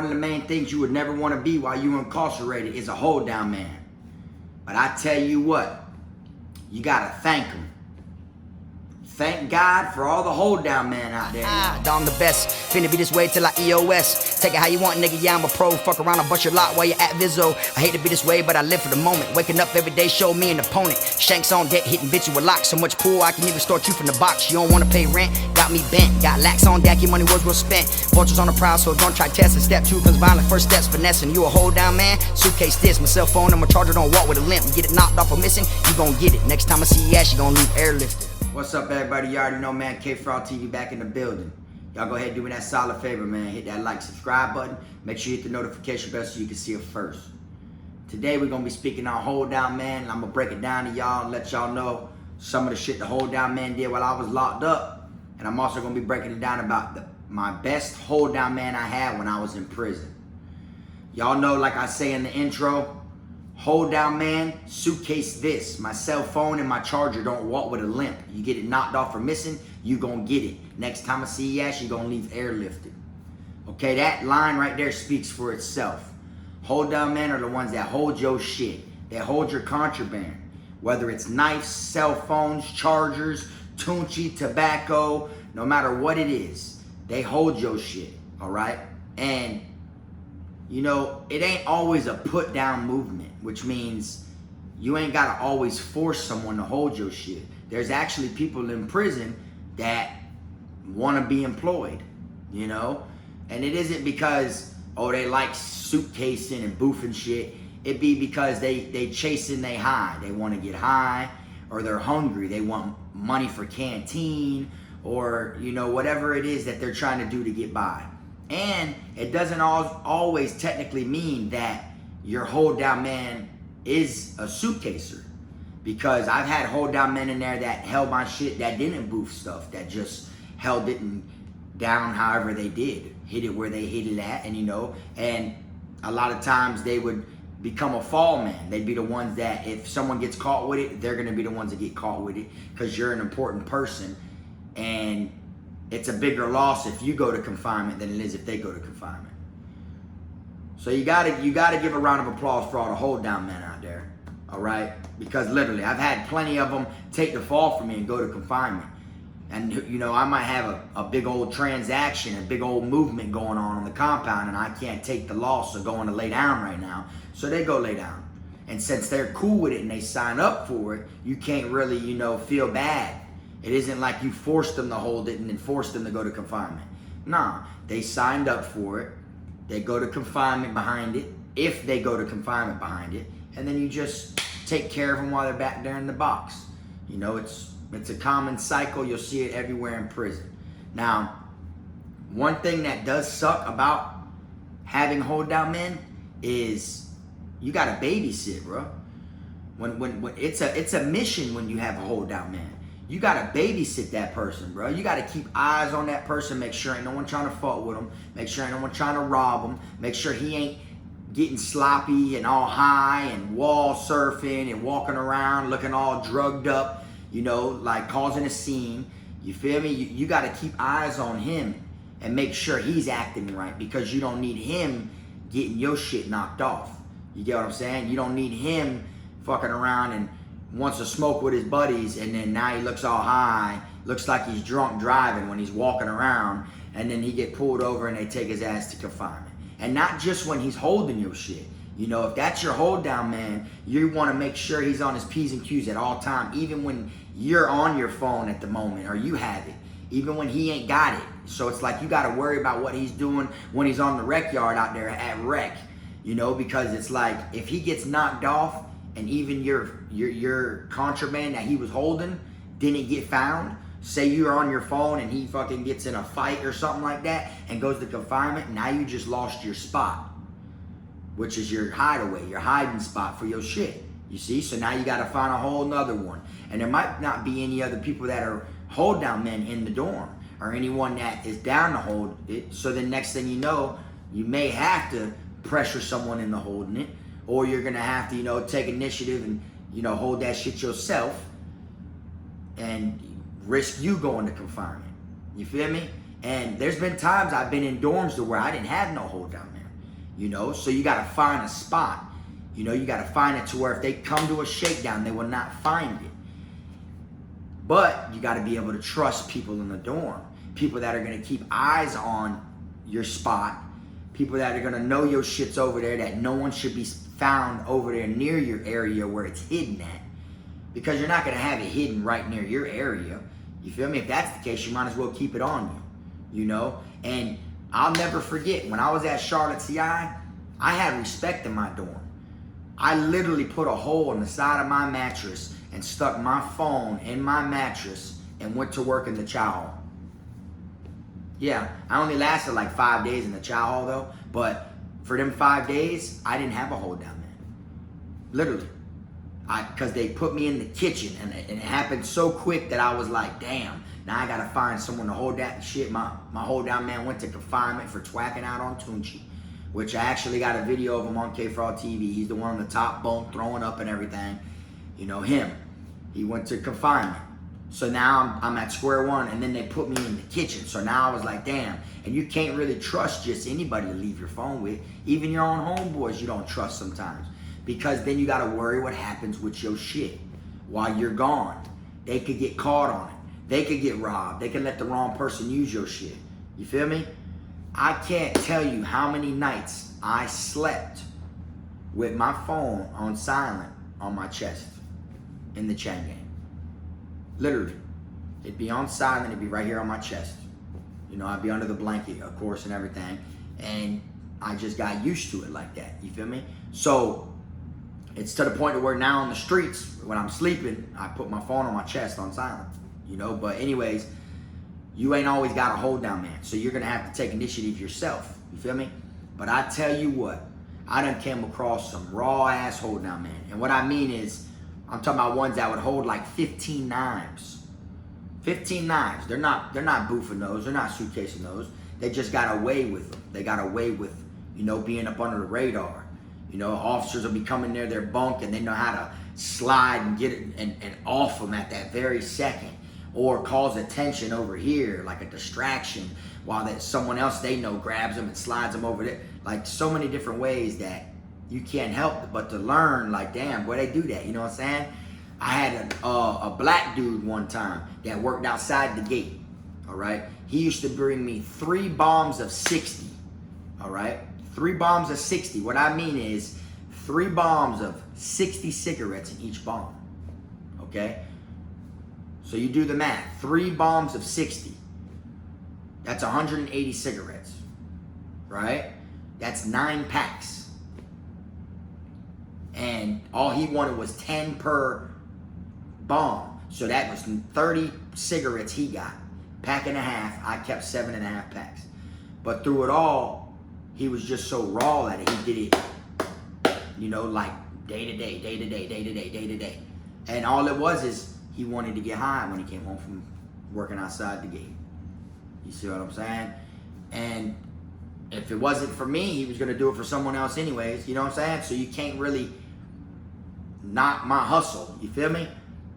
one of the main things you would never want to be while you were incarcerated is a hold down man. But I tell you what, you gotta thank him. Thank God for all the hold down men out there. I'm the best. Finna be this way till I EOS. Take it how you want, nigga. Yeah, I'm a pro. Fuck around and bust your lot while you're at Vizzo. I hate to be this way, but I live for the moment. Waking up every day, show me an opponent. Shanks on deck, hitting bitch with lock. So much pool, I can even start you from the box. You don't wanna pay rent, got me bent. Got lax on deck, your money was well spent. Vultures on the prowl, so don't try testing. Step 2 comes violent, first steps finessing. You a hold down man? Suitcase this, my cell phone and my charger don't walk with a limp. Get it knocked off or missing, you gon' get it. Next time I see your ass, you gon' leave airlifted. What's up, everybody? You already know, man. Kfrogtv back in the building. Y'all go ahead and do me that solid favor, man. Hit that like, subscribe button. Make sure you hit the notification bell so you can see it first. Today, we're going to be speaking on hold down man. I'm going to break it down to y'all and let y'all know some of the shit the hold down man did while I was locked up. And I'm also going to be breaking it down about my best hold down man I had when I was in prison. Y'all know, like I say in the intro, hold down man, suitcase this. My cell phone and my charger don't walk with a limp. You get it knocked off or missing, you gonna get it. Next time I see your ass, you gonna leave airlifted. Okay, that line right there speaks for itself. Hold down men are the ones that hold your shit. They hold your contraband. Whether it's knives, cell phones, chargers, tunchi, tobacco, no matter what it is, they hold your shit, all right? And you know, it ain't always a put down movement, which means you ain't gotta always force someone to hold your shit. There's actually people in prison that wanna be employed, you know? And it isn't because, oh, they like suitcasing and boofing shit. It be because they chasing they high. They wanna get high, or they're hungry. They want money for canteen, or, you know, whatever it is that they're trying to do to get by. And it doesn't always technically mean that your hold down man is a suitcaser, because I've had hold down men in there that held my shit that didn't boof stuff, that just held it down however they did, hit it where they hit it at, and you know, and a lot of times they would become a fall man. They'd be the ones that if someone gets caught with it, they're gonna be the ones that get caught with it, because you're an important person, and it's a bigger loss if you go to confinement than it is if they go to confinement. So you gotta give a round of applause for all the hold down men out there, all right? Because literally, I've had plenty of them take the fall for me and go to confinement. And you know, I might have a big old transaction, a big old movement going on the compound, and I can't take the loss of going to lay down right now. So they go lay down. And since they're cool with it and they sign up for it, you can't really, you know, feel bad. It isn't like you forced them to hold it and then forced them to go to confinement. Nah, they signed up for it. They go to confinement behind it, if they go to confinement behind it, and then you just take care of them while they're back there in the box. You know, it's a common cycle. You'll see it everywhere in prison. Now, one thing that does suck about having hold down men is you gotta babysit, bro. When it's a mission when you have a hold down man. You gotta babysit that person, bro. You gotta keep eyes on that person, make sure ain't no one trying to fuck with him, make sure ain't no one trying to rob him, make sure he ain't getting sloppy and all high and wall surfing and walking around looking all drugged up, you know, like causing a scene. You feel me? You gotta keep eyes on him and make sure he's acting right, because you don't need him getting your shit knocked off. You get what I'm saying? You don't need him fucking around and wants to smoke with his buddies, and then now he looks all high, looks like he's drunk driving when he's walking around, and then he get pulled over and they take his ass to confinement. And not just when he's holding your shit. You know, if that's your hold down man, you want to make sure he's on his P's and Q's at all time, even when you're on your phone at the moment, or you have it, even when he ain't got it. So it's like you got to worry about what he's doing when he's on the rec yard out there at rec, you know, because it's like if he gets knocked off, and even your contraband that he was holding didn't get found, say you're on your phone and he fucking gets in a fight or something like that and goes to confinement, now you just lost your spot, which is your hideaway, your hiding spot for your shit. You see? So now you gotta find a whole nother one. And there might not be any other people that are hold down men in the dorm, or anyone that is down to hold it. So then next thing you know, you may have to pressure someone into holding it, or you're gonna have to, you know, take initiative and, you know, hold that shit yourself and risk you going to confinement. You feel me? And there's been times I've been in dorms to where I didn't have no hold down man. you know? So you gotta find a spot. You know, you gotta find it to where if they come to a shakedown, they will not find it. But you gotta be able to trust people in the dorm. People that are gonna keep eyes on your spot. People that are gonna know your shit's over there, that no one should be found over there near your area where it's hidden at. Because you're not gonna have it hidden right near your area. You feel me? If that's the case, you might as well keep it on you, you know? And I'll never forget, when I was at Charlotte CI, I had respect in my dorm. I literally put a hole in the side of my mattress and stuck my phone in my mattress and went to work in the chow hall. Yeah, I only lasted like 5 days in the chow hall though, but for them 5 days, I didn't have a hold down man. Literally. Because they put me in the kitchen and it happened so quick that I was like, damn, now I gotta find someone to hold that shit. My hold down man went to confinement for twacking out on Tunchi, which I actually got a video of him on Kfrogtv. He's the one on the top bunk throwing up and everything. You know him. He went to confinement. So now I'm at square one, and then they put me in the kitchen. So now I was like, damn. And you can't really trust just anybody to leave your phone with. Even your own homeboys you don't trust sometimes. Because then you gotta worry what happens with your shit while you're gone. They could get caught on it. They could get robbed. They could let the wrong person use your shit. You feel me? I can't tell you how many nights I slept with my phone on silent on my chest in the chain gang. Literally. It'd be on silent, it'd be right here on my chest. You know, I'd be under the blanket, of course, and everything. And I just got used to it like that. You feel me? So it's to the point where now on the streets, when I'm sleeping, I put my phone on my chest on silent. You know, but anyways, you ain't always got a hold down man. So you're gonna have to take initiative yourself. You feel me? But I tell you what, I done came across some raw ass hold down man. And what I mean is, I'm talking about ones that would hold like 15 knives. 15 knives. They're not boofing those. They're not suitcasing those. They just got away with them. They got away with, you know, being up under the radar. You know, officers will be coming near their bunk and they know how to slide and get it and off them at that very second. Or cause attention over here, like a distraction, while that someone else they know grabs them and slides them over there. Like so many different ways that you can't help but to learn, like, damn, boy, they do that, you know what I'm saying? I had a black dude one time that worked outside the gate, all right? He used to bring me 3 bombs of 60, all right? 3 bombs of 60. What I mean is 3 bombs of 60 cigarettes in each bomb, okay? So you do the math, 3 bombs of 60. That's 180 cigarettes, right? That's 9 packs. And all he wanted was 10 per bomb. So that was 30 cigarettes he got. Pack and a half, I kept 7.5 packs. But through it all, he was just so raw at it. He did it, you know, like day to day, day to day, day to day, day to day. And all it was is he wanted to get high when he came home from working outside the gate. You see what I'm saying? And if it wasn't for me, he was gonna do it for someone else anyways, you know what I'm saying? So you can't really knock my hustle, you feel me?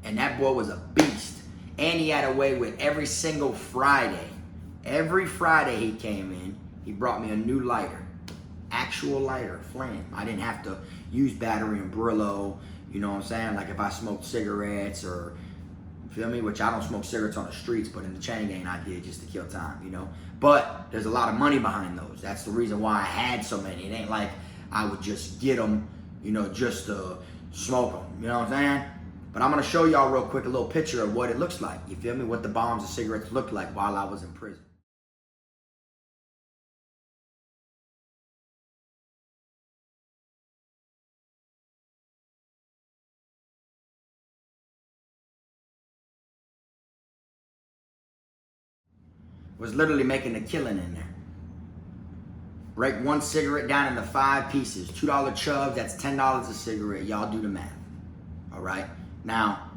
And that boy was a beast. And he had a way with every single Friday. Every Friday he came in, he brought me a new lighter. Actual lighter, flame. I didn't have to use battery and Brillo, you know what I'm saying? Like if I smoked cigarettes or, you feel me? Which I don't smoke cigarettes on the streets, but in the chain gang I did just to kill time, you know? But there's a lot of money behind those. That's the reason why I had so many. It ain't like I would just get them, you know, just to smoke them, you know what I'm saying? But I'm gonna show y'all real quick a little picture of what it looks like. You feel me? What the bombs and cigarettes looked like while I was in prison. Was literally making a killing in there. Break one cigarette down into 5 pieces. $2 chubs, that's $10 a cigarette. Y'all do the math. All right? Now,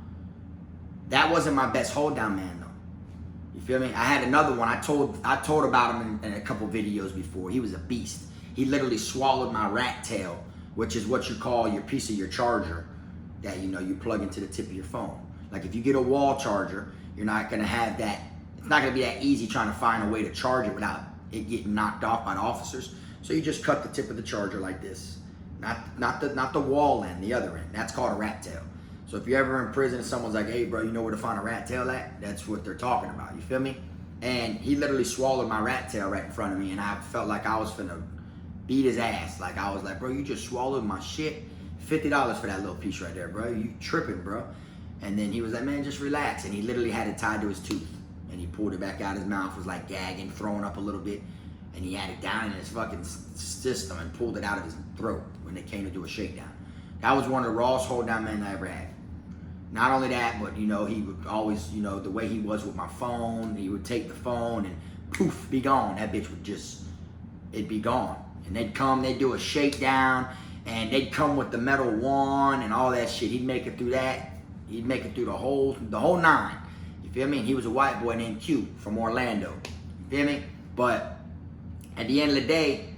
that wasn't my best hold down man though. You feel me? I had another one. I told about him in a couple videos before. He was a beast. He literally swallowed my rat tail, which is what you call your piece of your charger that, you know, you plug into the tip of your phone. Like if you get a wall charger, you're not gonna have that. It's not gonna be that easy trying to find a way to charge it without it getting knocked off by the officers. So you just cut the tip of the charger like this. Not the wall end, the other end. That's called a rat tail. So if you're ever in prison and someone's like, hey bro, you know where to find a rat tail at? That's what they're talking about, you feel me? And he literally swallowed my rat tail right in front of me, and I felt like I was finna beat his ass. Like I was like, bro, you just swallowed my shit. $50 for that little piece right there, bro. You tripping, bro. And then he was like, man, just relax. And he literally had it tied to his tooth. And he pulled it back out his mouth, was like gagging, throwing up a little bit. And he had it down in his fucking system and pulled it out of his throat when they came to do a shakedown. That was one of the rawest hold down men I ever had. Not only that, but you know, he would always, you know, the way he was with my phone, he would take the phone and poof, be gone. That bitch would just, it'd be gone. And they'd come, they'd do a shakedown, and they'd come with the metal wand and all that shit. He'd make it through that. He'd make it through the whole 9. You feel me? And he was a white boy named Q from Orlando. You feel me? But at the end of the day,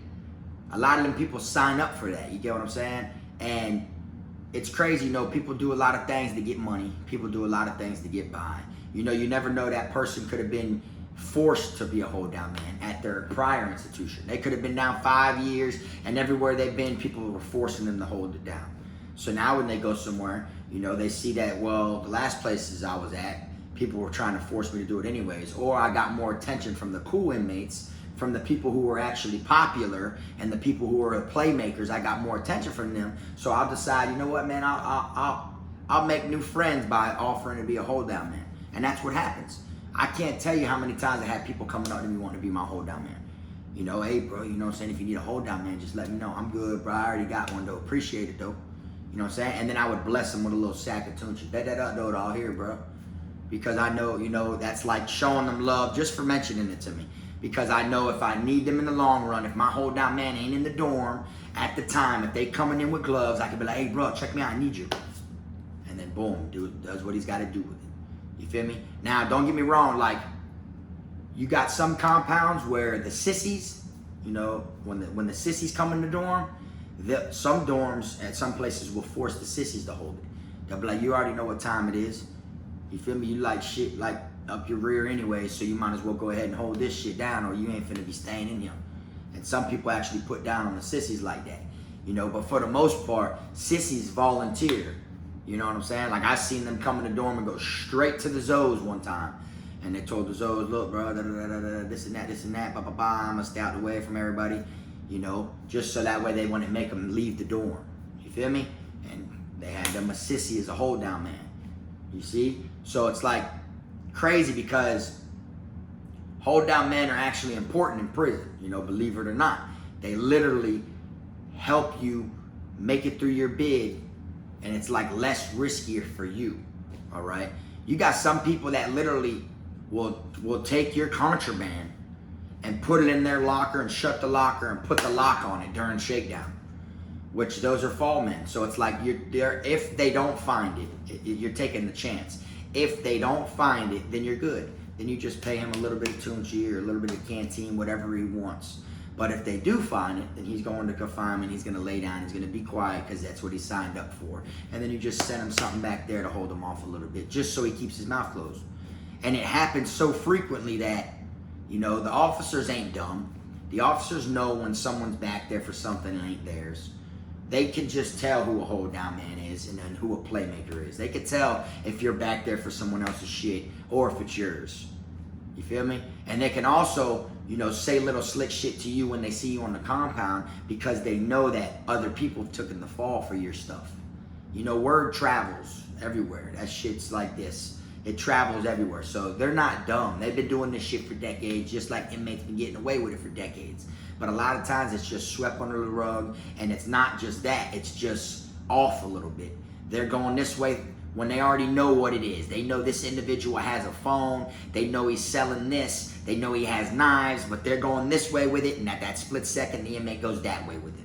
a lot of them people sign up for that. You get what I'm saying? And it's crazy, you know, people do a lot of things to get money. People do a lot of things to get by. You know, you never know, that person could have been forced to be a hold down man at their prior institution. They could have been down 5 years, and everywhere they've been, people were forcing them to hold it down. So now when they go somewhere, you know, they see that, well, the last places I was at, people were trying to force me to do it anyways. Or I got more attention from the cool inmates, from the people who were actually popular, and the people who were playmakers. I got more attention from them. So I'll decide, you know what, man, I'll make new friends by offering to be a hold down man. And that's what happens. I can't tell you how many times I had people coming up to me wanting to be my hold down man. You know, hey bro, you know what I'm saying? If you need a hold down man, just let me know. I'm good, bro. I already got one though. Appreciate it though. You know what I'm saying? And then I would bless them with a little sack of tunchi. Bet that up though, all here, bro. Because I know, you know, that's like showing them love just for mentioning it to me. Because I know if I need them in the long run, if my hold down man ain't in the dorm at the time, if they coming in with gloves, I can be like, hey bro, check me out, I need you. And then boom, dude does what he's got to do with it. You feel me? Now, don't get me wrong, like, you got some compounds where the sissies, you know, when the sissies come in the dorm, some dorms at some places will force the sissies to hold it. They'll be like, you already know what time it is. You feel me? You like shit like up your rear anyway, so you might as well go ahead and hold this shit down, or you ain't finna be staying in here. And some people actually put down on the sissies like that, you know, but for the most part, sissies volunteer. You know what I'm saying? Like, I seen them come in the dorm and go straight to the Zoes one time. And they told the Zoes, look, bro, this and that, blah, blah, blah. I'm going to stay out the way from everybody, you know, just so that way they wouldn't make them leave the dorm. You feel me? And they had them a sissy as a hold down man. You see? So it's like crazy, because hold down men are actually important in prison, you know, believe it or not. They literally help you make it through your bid, and it's like less riskier for you, all right? You got some people that literally will take your contraband and put it in their locker and shut the locker and put the lock on it during shakedown, which those are fall men. So it's like, if they don't find it, you're taking the chance. If they don't find it, then you're good. Then you just pay him a little bit of tunchi or a little bit of canteen, whatever he wants. But if they do find it, then he's going to confinement, he's going to lay down, he's going to be quiet, because that's what he signed up for. And then you just send him something back there to hold him off a little bit, just so he keeps his mouth closed. And it happens so frequently that, you know, the officers ain't dumb. The officers know when someone's back there for something that ain't theirs. They can just tell who a hold down man is and then who a playmaker is. They can tell if you're back there for someone else's shit or if it's yours. You feel me? And they can also, you know, say little slick shit to you when they see you on the compound, because they know that other people took in the fall for your stuff. You know, word travels everywhere. That shit's like this. It travels everywhere. So they're not dumb. They've been doing this shit for decades, just like inmates been getting away with it for decades. But a lot of times it's just swept under the rug, and it's not just that. It's just off a little bit. They're going this way when they already know what it is. They know this individual has a phone. They know he's selling this. They know he has knives, but they're going this way with it, and at that split second, the inmate goes that way with it.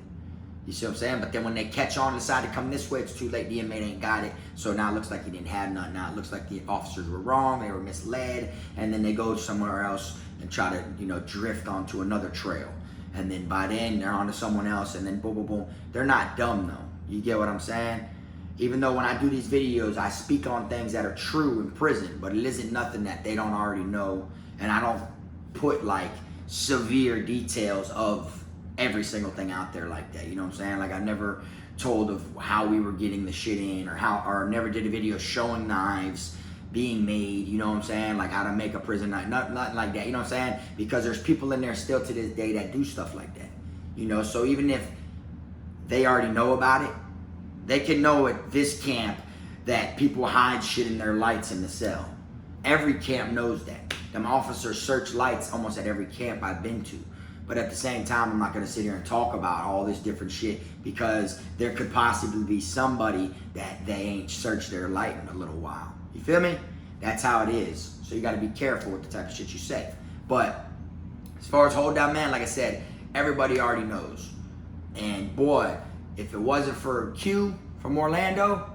You see what I'm saying? But then when they catch on and decide to come this way, it's too late. The inmate ain't got it. So now it looks like he didn't have nothing. Now it looks like the officers were wrong. They were misled. And then they go somewhere else and try to, you know, drift onto another trail. And then by then, they're on to someone else. And then boom, boom, boom. They're not dumb, though. You get what I'm saying? Even though when I do these videos, I speak on things that are true in prison. But it isn't nothing that they don't already know. And I don't put, like, severe details of every single thing out there like that. You know what I'm saying? Like I never told of how we were getting the shit in, or never did a video showing knives being made. You know what I'm saying? Like how to make a prison knife, nothing like that. You know what I'm saying? Because there's people in there still to this day that do stuff like that. You know, so even if they already know about it, they can know at this camp that people hide shit in their lights in the cell. Every camp knows that. Them officers search lights almost at every camp I've been to. But at the same time, I'm not gonna sit here and talk about all this different shit because there could possibly be somebody that they ain't searched their light in a little while. You feel me? That's how it is. So you gotta be careful with the type of shit you say. But as far as hold down man, like I said, everybody already knows. And boy, if it wasn't for Q from Orlando,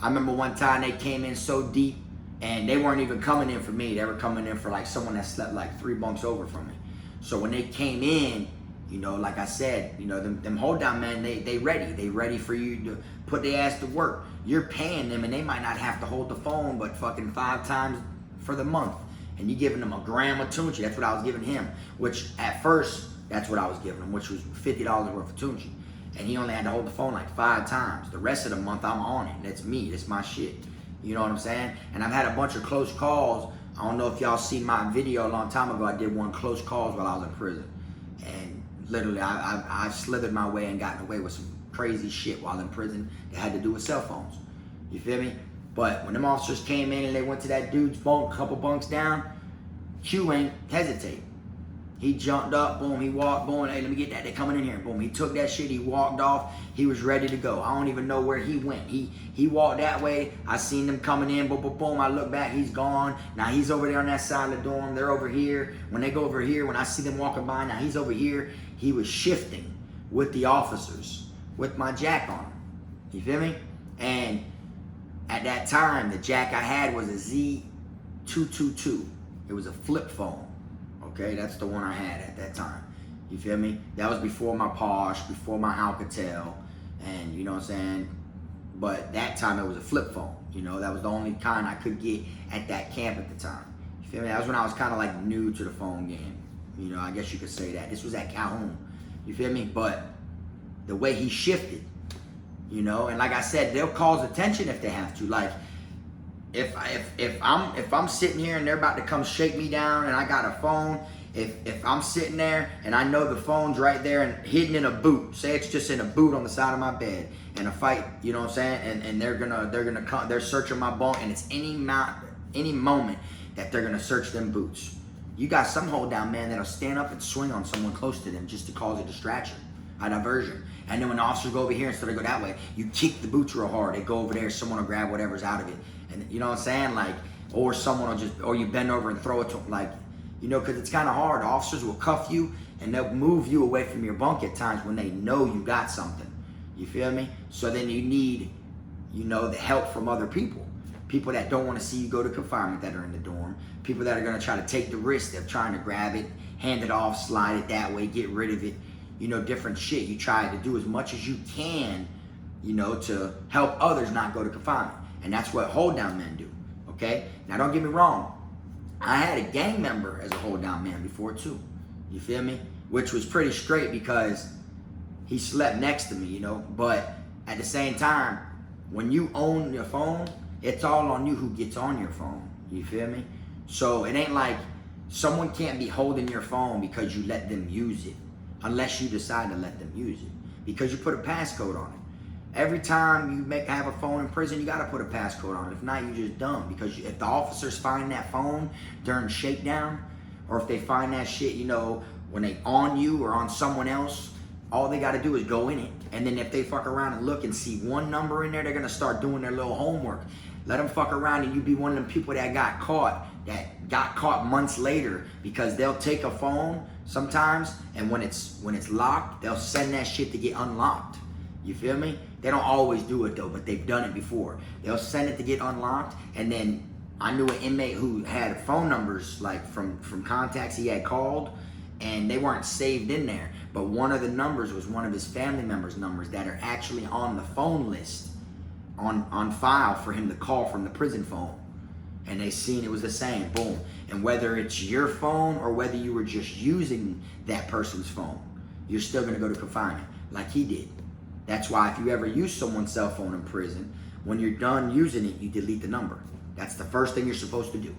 I remember one time they came in so deep and they weren't even coming in for me. They were coming in for like someone that slept like 3 bunks over from me. So when they came in, you know, like I said, you know, them hold down men, they ready. They ready for you to put their ass to work. You're paying them and they might not have to hold the phone but fucking 5 times for the month. And you giving them a gram of Tunchi. That's what I was giving him. Which at first, that's what I was giving him, which was $50 worth of Tunchi. And he only had to hold the phone like 5 times. The rest of the month, I'm on it. That's me. That's my shit. You know what I'm saying? And I've had a bunch of close calls. I don't know if y'all seen my video a long time ago. I did one close calls while I was in prison. And literally, I slithered my way and gotten away with some crazy shit while in prison that had to do with cell phones. You feel me? But when them officers came in and they went to that dude's bunk, a couple bunks down, Q ain't hesitate. He jumped up, boom, he walked, boom, hey, let me get that, they coming in here, boom. He took that shit, he walked off, he was ready to go. I don't even know where he went. He walked that way, I seen them coming in, boom, boom, boom, I look back, he's gone. Now he's over there on that side of the dorm, they're over here. When they go over here, when I see them walking by, now he's over here. He was shifting with the officers, with my jack on him. You feel me? And at that time, the jack I had was a Z222. It was a flip phone. Okay, that's the one I had at that time. You feel me? That was before my Posh, before my Alcatel, and you know what I'm saying? But that time it was a flip phone. You know, that was the only kind I could get at that camp at the time. You feel me? That was when I was kind of like new to the phone game. You know, I guess you could say that. This was at Calhoun. You feel me? But the way he shifted, you know, and like I said, they'll cause attention if they have to. Like, if I'm sitting here and they're about to come shake me down and I got a phone, if I'm sitting there and I know the phone's right there and hidden in a boot, say it's just in a boot on the side of my bed, and a fight, you know what I'm saying, and they're gonna come, they're searching my bunk, and it's any moment that they're gonna search them boots. You got some hold down man that'll stand up and swing on someone close to them just to cause a distraction, a diversion. And then when the officers go over here instead of go that way, you kick the boots real hard. They go over there, someone will grab whatever's out of it. And you know what I'm saying? Like, or someone will just, or you bend over and throw it to them. Like, you know, because it's kind of hard. The officers will cuff you and they'll move you away from your bunk at times when they know you got something. You feel me? So then you need, you know, the help from other people. People that don't want to see you go to confinement that are in the dorm. People that are going to try to take the risk of trying to grab it, hand it off, slide it that way, get rid of it. You know, different shit. You try to do as much as you can, you know, to help others not go to confinement. And that's what hold down men do, okay? Now don't get me wrong. I had a gang member as a hold down man before too. You feel me? Which was pretty straight because he slept next to me, you know? But at the same time, when you own your phone, it's all on you who gets on your phone. You feel me? So it ain't like someone can't be holding your phone because you let them use it. Unless you decide to let them use it. Because you put a passcode on it. Every time you have a phone in prison, you gotta put a passcode on it. If not, you're just dumb. Because if the officers find that phone during shakedown, or if they find that shit, you know, when they on you or on someone else, all they gotta do is go in it. And then if they fuck around and look and see one number in there, they're gonna start doing their little homework. Let them fuck around and you be one of them people that got caught months later, because they'll take a phone sometimes, and when it's locked, they'll send that shit to get unlocked. You feel me? They don't always do it though, but they've done it before. They'll send it to get unlocked, and then I knew an inmate who had phone numbers like from contacts he had called, and they weren't saved in there. But one of the numbers was one of his family members' numbers that are actually on the phone list, on file for him to call from the prison phone. And they seen it was the same, boom. And whether it's your phone or whether you were just using that person's phone, you're still going to go to confinement like he did. That's why if you ever use someone's cell phone in prison, when you're done using it, you delete the number. That's the first thing you're supposed to do.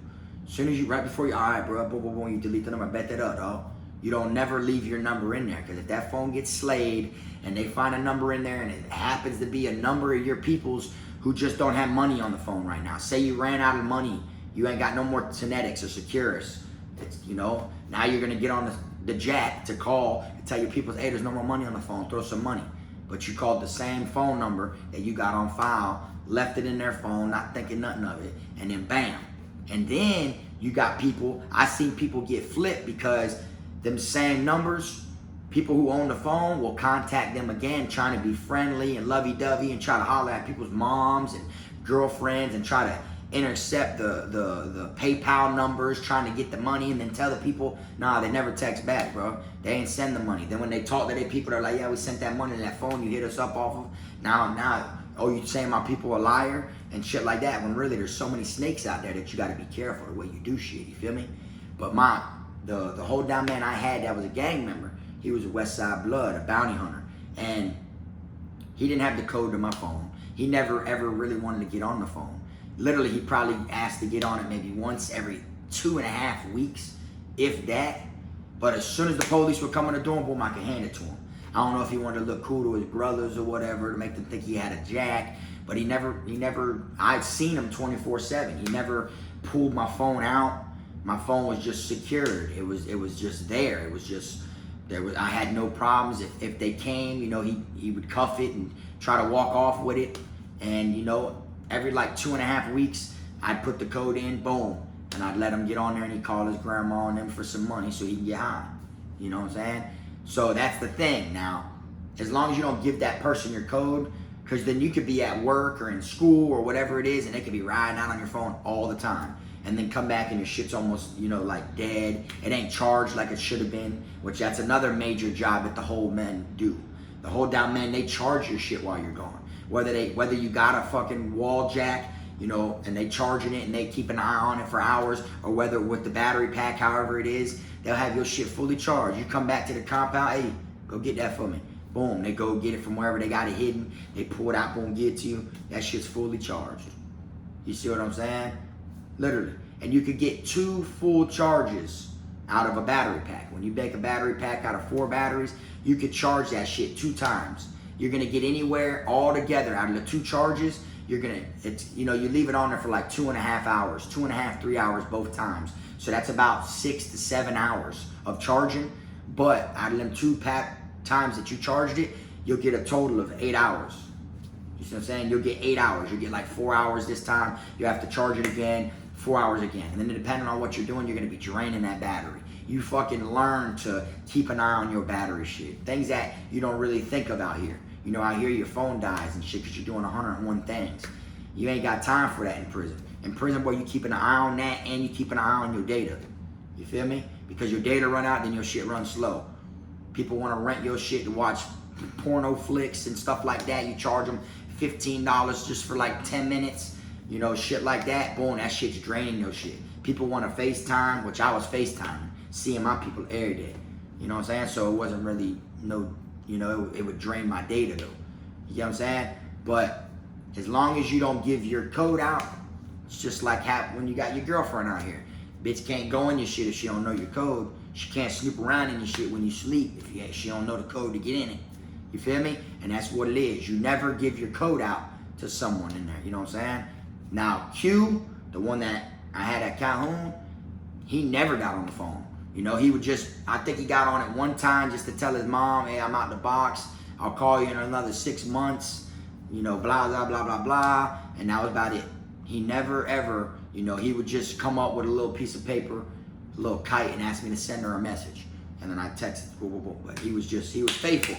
As soon as you, right before you, all right, bro, boom, boom, boom, you delete the number. Bet that up, dog. You don't never leave your number in there, because if that phone gets slayed and they find a number in there and it happens to be a number of your peoples who just don't have money on the phone right now. Say you ran out of money, you ain't got no more Tenetics or Securus. It's, you know, now you're gonna get on the jack to call and tell your people, hey, there's no more money on the phone, throw some money. But you called the same phone number that you got on file, left it in their phone, not thinking nothing of it, and then bam. And then you got people, I seen people get flipped because them same numbers, people who own the phone will contact them again, trying to be friendly and lovey-dovey and try to holler at people's moms and girlfriends and try to intercept the PayPal numbers, trying to get the money, and then tell the people, nah, they never text back, bro. They ain't send the money. Then when they talk to their people, they're like, yeah, we sent that money to that phone you hit us up off of. Now, oh, you saying my people a liar and shit like that, when really there's so many snakes out there that you got to be careful the way you do shit, you feel me? But the hold down man I had that was a gang member, he was a West Side Blood, a bounty hunter, and he didn't have the code to my phone. He never ever really wanted to get on the phone. Literally, he probably asked to get on it maybe once every 2.5 weeks, if that. But as soon as the police were coming to do him, boom, I could hand it to him. I don't know if he wanted to look cool to his brothers or whatever to make them think he had a jack, but he never, I've seen him 24/7. He never pulled my phone out. My phone was just secured. It was just there. It was just, I had no problems. If they came, you know, he would cuff it and try to walk off with it. And, you know, every like 2.5 weeks, I'd put the code in, boom, and I'd let him get on there and he'd call his grandma and them for some money so he can get high. You know what I'm saying? So that's the thing. Now, as long as you don't give that person your code, because then you could be at work or in school or whatever it is, and they could be riding out on your phone all the time. And then come back and your shit's almost, you know, like dead. It ain't charged like it should have been, which that's another major job that the hold men do. The hold down men, they charge your shit while you're gone. Whether you got a fucking wall jack, you know, and they charging it and they keep an eye on it for hours, or whether with the battery pack, however it is, they'll have your shit fully charged. You come back to the compound, hey, go get that for me. Boom, they go get it from wherever they got it hidden. They pull it out, boom, get it to you. That shit's fully charged. You see what I'm saying? Literally. And you could get 2 full charges out of a battery pack. When you make a battery pack out of 4 batteries, you could charge that shit 2 times. You're gonna get anywhere all together out of the 2 charges. You leave it on there for like 2.5 hours, 2.5, 3 hours both times. So that's about 6 to 7 hours of charging. But out of them 2 times that you charged it, you'll get a total of 8 hours. You see what I'm saying? You'll get 8 hours. You'll get like 4 hours this time. You have to charge it again, 4 hours again. And then depending on what you're doing, you're gonna be draining that battery. You fucking learn to keep an eye on your battery shit. Things that you don't really think about here. You know, out here your phone dies and shit because you're doing 101 things. You ain't got time for that in prison. In prison, boy, you keeping an eye on that and you keep an eye on your data. You feel me? Because your data run out, then your shit runs slow. People want to rent your shit to watch porno flicks and stuff like that. You charge them $15 just for like 10 minutes. You know, shit like that. Boom, that shit's draining your shit. People want to FaceTime, which I was FaceTiming, seeing my people every day. You know what I'm saying? So it wasn't really it would drain my data though. You know what I'm saying? But as long as you don't give your code out, it's just like when you got your girlfriend out here. Bitch can't go in your shit if she don't know your code. She can't snoop around in your shit when you sleep if she don't know the code to get in it. You feel me? And that's what it is. You never give your code out to someone in there. You know what I'm saying? Now Q, the one that I had at Calhoun, he never got on the phone. You know, he would I think he got on it one time just to tell his mom, hey, I'm out the box. I'll call you in another 6 months. You know, blah, blah, blah, blah, blah. And that was about it. He never, ever, he would just come up with a little piece of paper, a little kite, and ask me to send her a message. And then I texted, but he was faithful.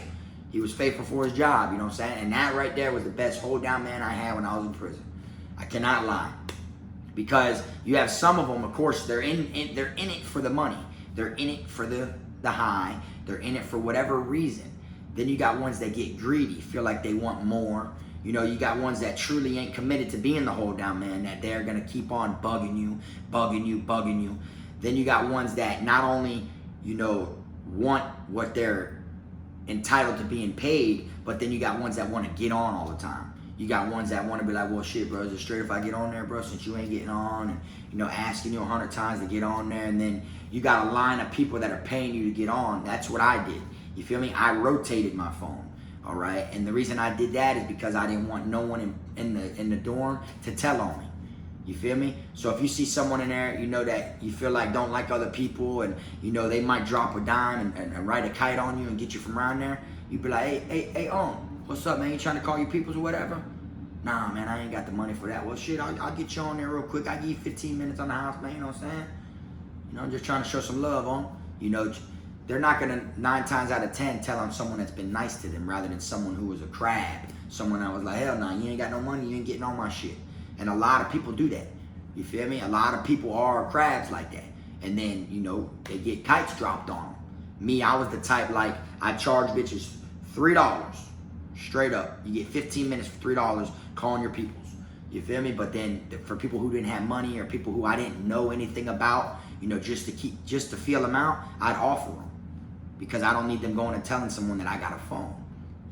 He was faithful for his job, you know what I'm saying? And that right there was the best hold down man I had when I was in prison. I cannot lie. Because you have some of them, of course, they're in it for the money. They're in it for the high. They're in it for whatever reason. Then you got ones that get greedy, feel like they want more. You know, you got ones that truly ain't committed to being the hold down man, that they're gonna keep on bugging you. Then you got ones that not only, want what they're entitled to being paid, but then you got ones that want to get on all the time. You got ones that want to be like, well, shit, bro, is it straight if I get on there, bro, since you ain't getting on? And, you know, asking you 100 times to get on there. And then you got a line of people that are paying you to get on. That's what I did. You feel me? I rotated my phone, all right? And the reason I did that is because I didn't want no one in the dorm to tell on me. You feel me? So if you see someone in there, you know, that you feel like don't like other people, and, you know, they might drop a dime and write a kite on you and get you from around there, you be like, hey, what's up, man? You trying to call your peoples or whatever? Nah, man, I ain't got the money for that. Well, shit, I'll get you on there real quick. I'll give you 15 minutes on the house, man, you know what I'm saying? You know, I'm just trying to show some love on. You know, they're not gonna, 9 times out of 10, tell on someone that's been nice to them rather than someone who was a crab. Someone that was like, hell no, you ain't got no money, you ain't getting on my shit. And a lot of people do that. You feel me? A lot of people are crabs like that. And then, you know, they get kites dropped on them. Me, I was the type, like, I charge bitches $3 straight up. You get 15 minutes for $3 calling your peoples. You feel me? But then for people who didn't have money or people who I didn't know anything about, you know, just to feel them out, I'd offer them. Because I don't need them going and telling someone that I got a phone.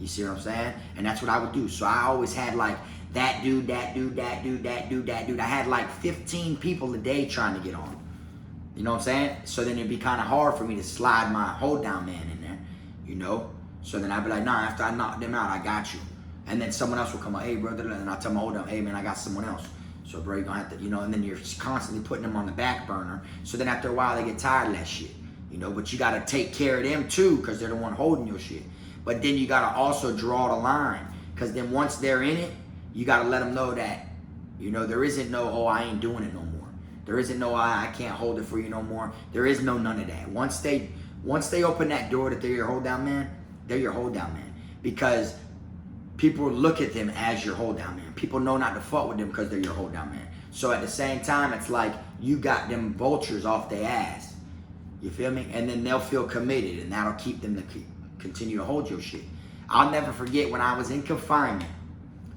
You see what I'm saying? And that's what I would do. So I always had like that dude, that dude, that dude, that dude, that dude. I had like 15 people a day trying to get on. You know what I'm saying? So then it'd be kind of hard for me to slide my hold down man in there, you know? So then I'd be like, nah, after I knock them out, I got you. And then someone else will come up, hey, brother, and I'll tell my hold down, hey, man, I got someone else. So, bro, you're gonna have to, you know, and then you're constantly putting them on the back burner. So then after a while, they get tired of that shit, you know? But you gotta take care of them too, because they're the one holding your shit. But then you gotta also draw the line, because then once they're in it, you gotta let them know that, you know, there isn't no, oh, I ain't doing it no more. There isn't no, I can't hold it for you no more. There is no none of that. Once they open that door that they're your hold down man, they're your hold down man. Because people look at them as your hold down man. People know not to fuck with them because they're your hold down man. So at the same time, it's like you got them vultures off their ass. You feel me? And then they'll feel committed, and that'll keep them to continue to hold your shit. I'll never forget when I was in confinement,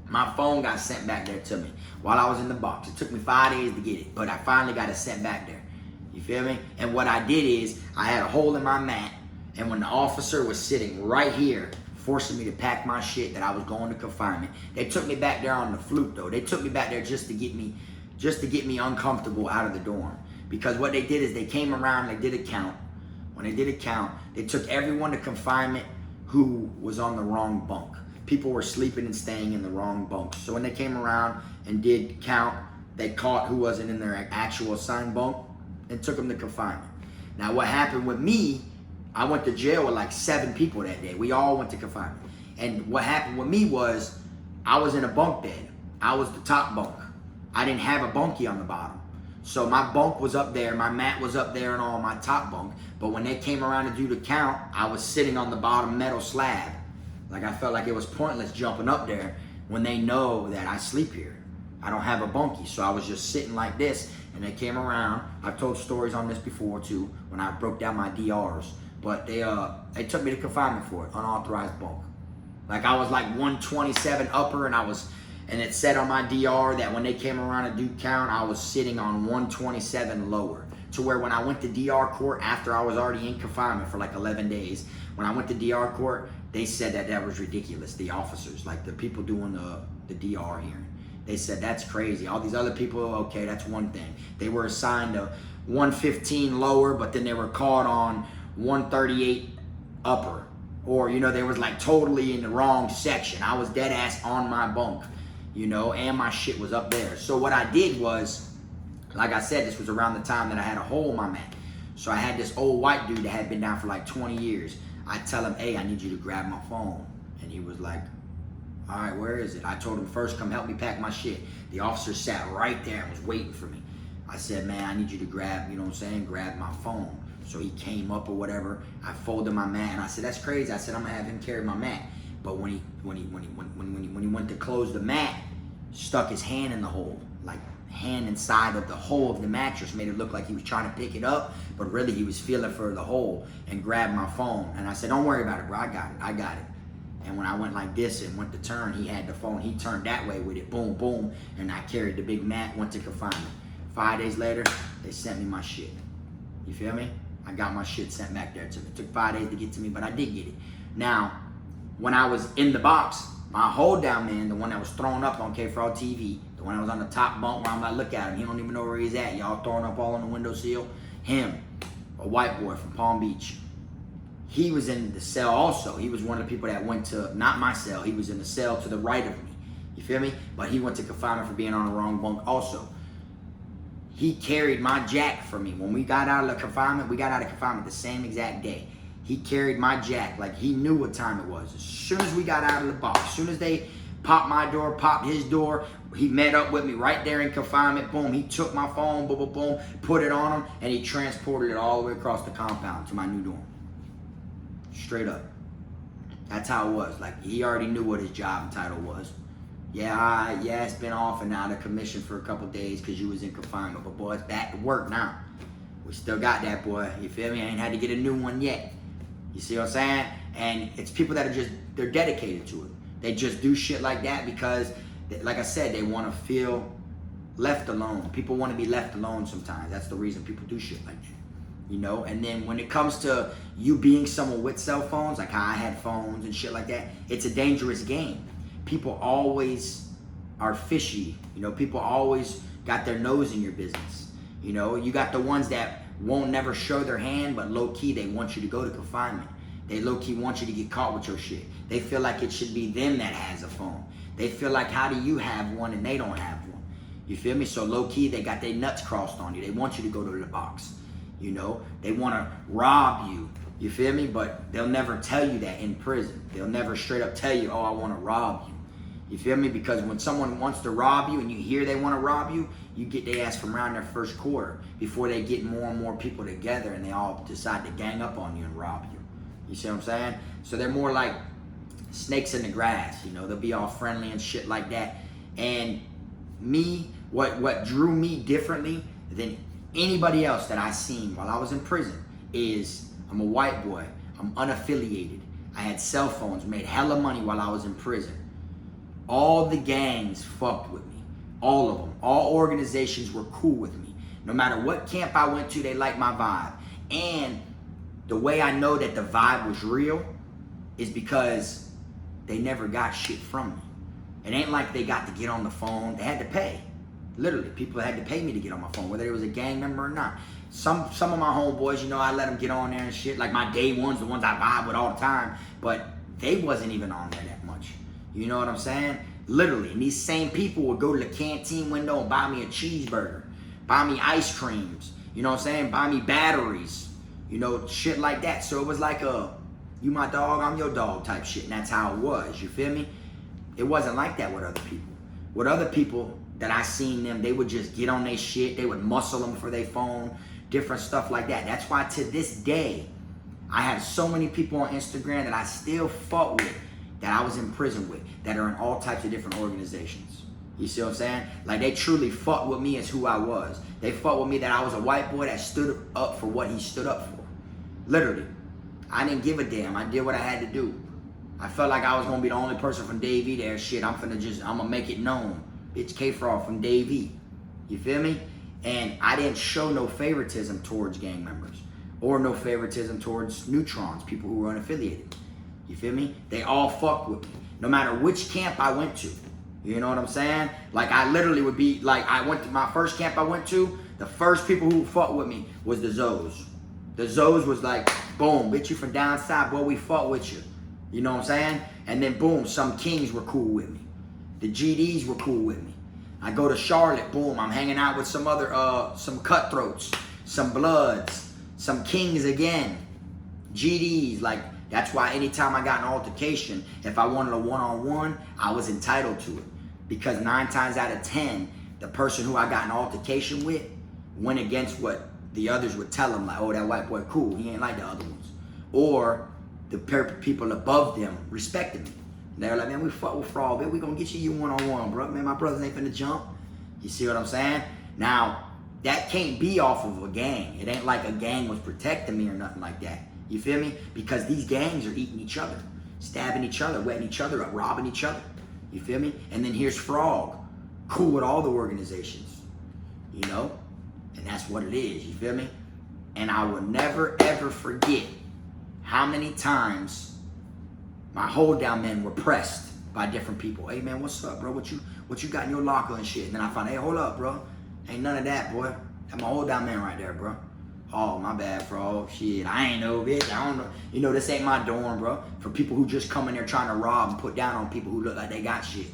my phone got sent back there to me while I was in the box. It took me 5 days to get it, but I finally got it sent back there. You feel me? And what I did is, I had a hole in my mat, and when the officer was sitting right here, forcing me to pack my shit that I was going to confinement, they took me back there on the fluke though. They took me back there just to get me uncomfortable out of the dorm. Because what they did is they came around, they did a count. When they did a count, they took everyone to confinement who was on the wrong bunk. People were sleeping and staying in the wrong bunks. So when they came around and did count, they caught who wasn't in their actual assigned bunk and took them to confinement. Now what happened with me, I went to jail with like 7 people that day. We all went to confinement. And what happened with me was, I was in a bunk bed. I was the top bunk. I didn't have a bunkie on the bottom. So my bunk was up there, my mat was up there and all my top bunk. But when they came around to do the count, I was sitting on the bottom metal slab. Like I felt like it was pointless jumping up there when they know that I sleep here. I don't have a bunkie, so I was just sitting like this, and they came around. I've told stories on this before too, when I broke down my DRs. But they took me to confinement for it, unauthorized bunk. Like I was like 127 upper, and it said on my DR that when they came around to do count, I was sitting on 127 lower. To where when I went to DR court after I was already in confinement for like 11 days, when I went to DR court, they said that was ridiculous. The officers, like the people doing the DR hearing, they said that's crazy. All these other people, okay, that's one thing. They were assigned to 115 lower, but then they were caught on 138 upper. Or, you know, they was like totally in the wrong section. I was dead ass on my bunk, you know, and my shit was up there. So what I did was, like I said, this was around the time that I had a hole in my mat. So I had this old white dude that had been down for like 20 years. I tell him, hey, I need you to grab my phone. And he was like, all right, where is it? I told him, first, come help me pack my shit. The officer sat right there and was waiting for me. I said, man, I need you to grab, you know what I'm saying, grab my phone. So he came up or whatever. I folded my mat, and I said, that's crazy. I said, I'm gonna have him carry my mat. But when he went to close the mat, stuck his hand in the hole, like hand inside of the hole of the mattress, made it look like he was trying to pick it up, but really he was feeling for the hole, and grabbed my phone. And I said, don't worry about it, bro, I got it. And when I went like this and went to turn, he had the phone, he turned that way with it, boom, boom, and I carried the big mat, went to confinement. 5 days later, they sent me my shit. You feel me? I got my shit sent back there to me. It took 5 days to get to me, but I did get it. Now, when I was in the box, my hold down man, the one that was thrown up on Kfrogtv, the one that was on the top bunk where I'm like, look at him, he don't even know where he's at. Y'all throwing up all on the windowsill. Him, a white boy from Palm Beach. He was in the cell also. He was one of the people that went to, not my cell, he was in the cell to the right of me. You feel me? But he went to confinement for being on the wrong bunk also. He carried my jack for me. When we got out of confinement, we got out of confinement the same exact day. He carried my jack like he knew what time it was. As soon as we got out of the box, as soon as they popped my door, popped his door, he met up with me right there in confinement. Boom, he took my phone, boom, boom, boom, put it on him, and he transported it all the way across the compound to my new dorm. Straight up. That's how it was. Like, he already knew what his job title was. Yeah, it's been off and out of commission for a couple days because you was in confinement. But boy, it's back to work now. We still got that, boy. You feel me? I ain't had to get a new one yet. You see what I'm saying? And it's people that are just, they're dedicated to it. They just do shit like that because, like I said, they want to feel left alone. People want to be left alone sometimes. That's the reason people do shit like that. You know? And then when it comes to you being someone with cell phones, like how I had phones and shit like that, it's a dangerous game. People always are fishy. You know, people always got their nose in your business. You know, you got the ones that won't never show their hand, but low-key they want you to go to confinement. They low-key want you to get caught with your shit. They feel like it should be them that has a phone. They feel like, how do you have one and they don't have one? You feel me? So low-key, they got their nuts crossed on you. They want you to go to the box. You know, they want to rob you. You feel me? But they'll never tell you that in prison. They'll never straight up tell you, oh, I want to rob you. You feel me? Because when someone wants to rob you and you hear they want to rob you, you get their ass from around their first quarter before they get more and more people together and they all decide to gang up on you and rob you. You see what I'm saying? So they're more like snakes in the grass. You know, they'll be all friendly and shit like that. And me, what drew me differently than anybody else that I seen while I was in prison is I'm a white boy. I'm unaffiliated. I had cell phones, made hella money while I was in prison. All the gangs fucked with me. All of them. All organizations were cool with me. No matter what camp I went to, they liked my vibe. And the way I know that the vibe was real is because they never got shit from me. It ain't like they got to get on the phone. They had to pay. Literally, people had to pay me to get on my phone, whether it was a gang member or not. Some of my homeboys, you know, I let them get on there and shit. Like my day ones, the ones I vibe with all the time. But they wasn't even on there that much. You know what I'm saying? Literally. And these same people would go to the canteen window and buy me a cheeseburger. Buy me ice creams. You know what I'm saying? Buy me batteries. You know, shit like that. So it was like a, you my dog, I'm your dog type shit. And that's how it was. You feel me? It wasn't like that with other people. With other people that I seen them, they would just get on their shit. They would muscle them for their phone. Different stuff like that. That's why to this day, I have so many people on Instagram that I still fought with, that I was in prison with, that are in all types of different organizations. You see what I'm saying? Like, they truly fought with me as who I was. They fought with me that I was a white boy that stood up for what he stood up for. Literally. I didn't give a damn. I did what I had to do. I felt like I was going to be the only person from Davie there. Shit, I'm going to make it known. Bitch, Kfrog from Davie. You feel me? And I didn't show no favoritism towards gang members. Or no favoritism towards neutrons, people who were unaffiliated. You feel me? They all fucked with me. No matter which camp I went to. You know what I'm saying? Like, I literally would be, like, I went to my first camp I went to, the first people who fought with me was the Zoes. The Zoes was like, boom, bitch, you from down south, boy, we fought with you. You know what I'm saying? And then, boom, some Kings were cool with me. The GDs were cool with me. I go to Charlotte, boom, I'm hanging out with some other, some Cutthroats, some Bloods, some Kings again. GDs, like, that's why anytime I got an altercation, if I wanted a one-on-one, I was entitled to it. Because 9 times out of 10, the person who I got an altercation with went against what the others would tell them, like, oh, that white boy cool, he ain't like the other ones. Or the people above them respected me. They were like, man, we fuck with Frog, man, we gonna get you one-on-one, bro. Man, my brothers ain't finna jump. You see what I'm saying? Now, that can't be off of a gang. It ain't like a gang was protecting me or nothing like that. You feel me? Because these gangs are eating each other, stabbing each other, wetting each other up, robbing each other. You feel me? And then here's Frog, cool with all the organizations, you know? And that's what it is, you feel me? And I will never, ever forget how many times my hold down men were pressed by different people. Hey man, what's up, bro? What you got in your locker and shit? And then I find, hey, hold up, bro. Ain't none of that, boy. That's my hold down man right there, bro. Oh, my bad, bro. Shit, I ain't know, bitch. I don't know. You know, this ain't my dorm, bro. For people who just come in there trying to rob and put down on people who look like they got shit.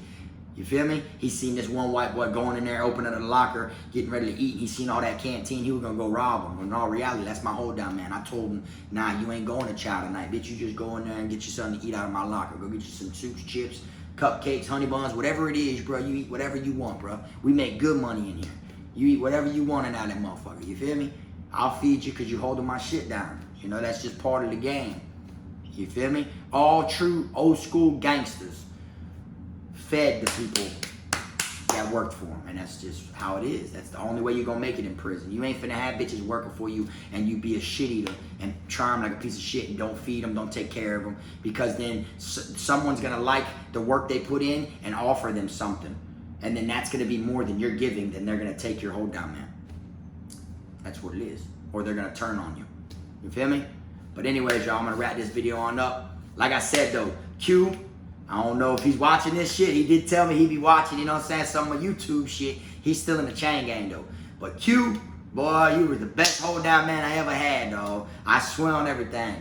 You feel me? He seen this one white boy going in there, opening the locker, getting ready to eat. He seen all that canteen. He was going to go rob him. In all reality, that's my hold down man. I told him, nah, you ain't going to chow tonight, bitch. You just go in there and get you something to eat out of my locker. Go get you some soups, chips, cupcakes, honey buns, whatever it is, bro. You eat whatever you want, bro. We make good money in here. You eat whatever you want in out of that motherfucker. You feel me? I'll feed you because you holding my shit down. You know, that's just part of the game. You feel me? All true old school gangsters fed the people that worked for them. And that's just how it is. That's the only way you're going to make it in prison. You ain't finna have bitches working for you and you be a shit eater and charm like a piece of shit and don't feed them, don't take care of them. Because then someone's going to like the work they put in and offer them something. And then that's going to be more than you're giving. Then they're going to take your hold down, man. That's what it is. Or they're going to turn on you. You feel me? But anyways, y'all, I'm going to wrap this video on up. Like I said, though, Q, I don't know if he's watching this shit. He did tell me he'd be watching, you know what I'm saying, some of YouTube shit. He's still in the chain gang, though. But Q, boy, you were the best hold down man I ever had, dog. I swear on everything.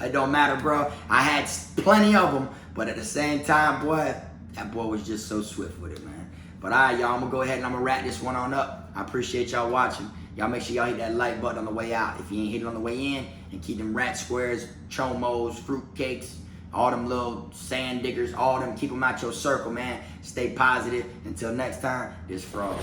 It don't matter, bro. I had plenty of them. But at the same time, boy, that boy was just so swift with it, man. But all right, y'all, I'm going to go ahead and I'm going to wrap this one on up. I appreciate y'all watching. Y'all make sure y'all hit that like button on the way out if you ain't hit it on the way in. And keep them rat squares, chomos, fruit cakes, all them little sand diggers, all them, keep them out your circle, man. Stay positive. Until next time, this Frog.